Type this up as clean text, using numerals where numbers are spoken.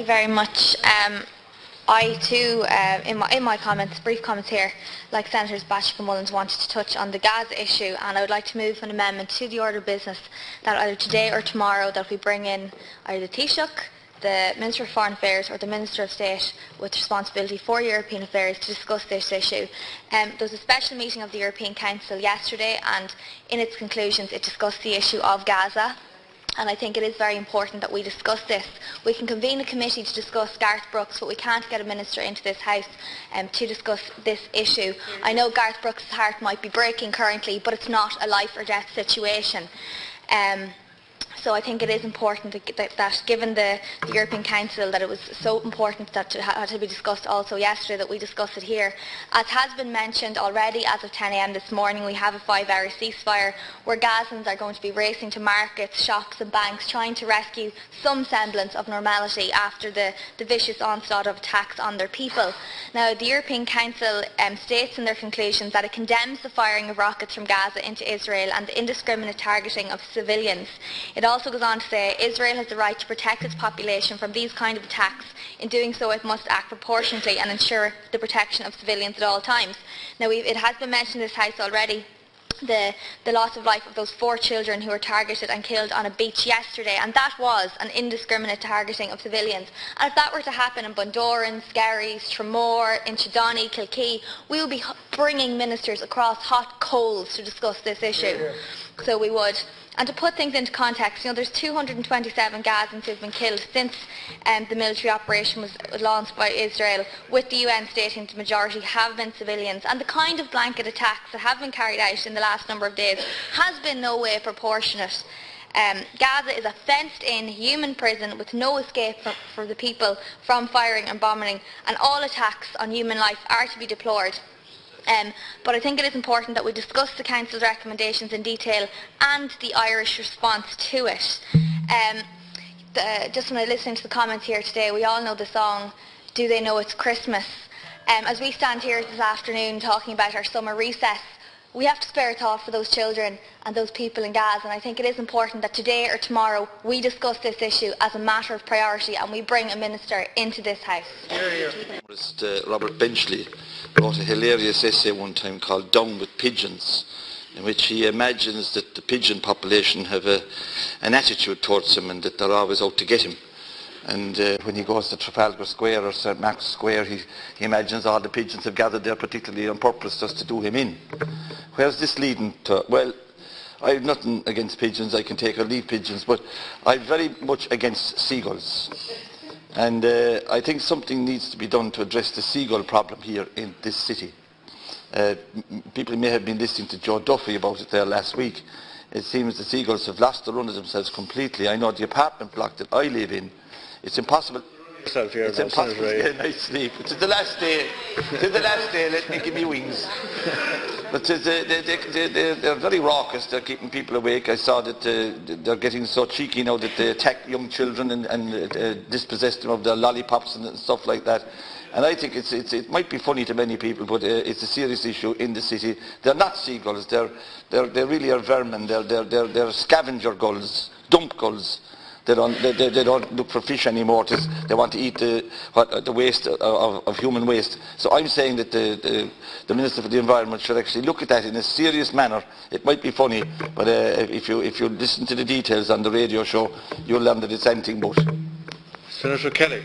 very much. I too, in my comments, brief comments here, like Senators Bashik and Mullins, wanted to touch on the Gaza issue, and I would like to move an amendment to the order of business that either today or tomorrow that we bring in either the Taoiseach, the Minister of Foreign Affairs or the Minister of State with responsibility for European affairs to discuss this issue. There was a special meeting of the European Council yesterday, and in its conclusions it discussed the issue of Gaza. And I think it is very important that we discuss this. We can convene a committee to discuss Garth Brooks, but we can't get a minister into this House to discuss this issue. I know Garth Brooks' heart might be breaking currently, but it's not a life or death situation. So I think it is important that given the European Council, that it was so important that it had to be discussed also yesterday, that we discuss it here. As has been mentioned already, as of 10 a.m. this morning, we have a 5-hour ceasefire where Gazans are going to be racing to markets, shops and banks, trying to rescue some semblance of normality after the vicious onslaught of attacks on their people. Now, the European Council states in their conclusions that it condemns the firing of rockets from Gaza into Israel and the indiscriminate targeting of civilians. It also goes on to say Israel has the right to protect its population from these kind of attacks. In doing so, it must act proportionately and ensure the protection of civilians at all times. Now, it has been mentioned in this House already, the loss of life of those 4 children who were targeted and killed on a beach yesterday, and that was an indiscriminate targeting of civilians. And if that were to happen in Bundoran, Skerries, Tramore, Inchydoney, Kilkee, we would be bringing ministers across hot coals to discuss this issue. So we would. And to put things into context, there's 227 Gazans who have been killed since the military operation was launched by Israel, with the UN stating the majority have been civilians. And the kind of blanket attacks that have been carried out in the last number of days has been no way proportionate. Gaza is a fenced-in human prison with no escape for the people from firing and bombing, and all attacks on human life are to be deplored. But I think it is important that we discuss the Council's recommendations in detail and the Irish response to it. Just when I listen to the comments here today, we all know the song, Do They Know It's Christmas? As we stand here this afternoon talking about our summer recess, we have to spare a thought for those children and those people in Gaza, and I think it is important that today or tomorrow we discuss this issue as a matter of priority and we bring a minister into this House. Robert Benchley wrote a hilarious essay one time called Down with Pigeons, in which he imagines that the pigeon population have an attitude towards him and that they're always out to get him. And when he goes to Trafalgar Square or St Mark's Square, he imagines all the pigeons have gathered there particularly on purpose just to do him in. Where's this leading to? Well, I have nothing against pigeons, I can take or leave pigeons, but I'm very much against seagulls. And I think something needs to be done to address the seagull problem here in this city. People may have been listening to Joe Duffy about it there last week. It seems the seagulls have lost the run of themselves completely. I know the apartment block that I live in, it's impossible. It's impossible to get a night's sleep. It's the last day. Let me give me wings. But they're very raucous. They're keeping people awake. I saw that they're getting so cheeky now that they attack young children and dispossess them of their lollipops and stuff like that. And I think it might be funny to many people, but it's a serious issue in the city. They're not seagulls. They really are vermin. They're scavenger gulls, dump gulls. They don't look for fish anymore. They want to eat the waste of human waste. So I'm saying that the Minister for the Environment should actually look at that in a serious manner. It might be funny, but if you listen to the details on the radio show, you'll learn that it's anything but. Senator Kelly.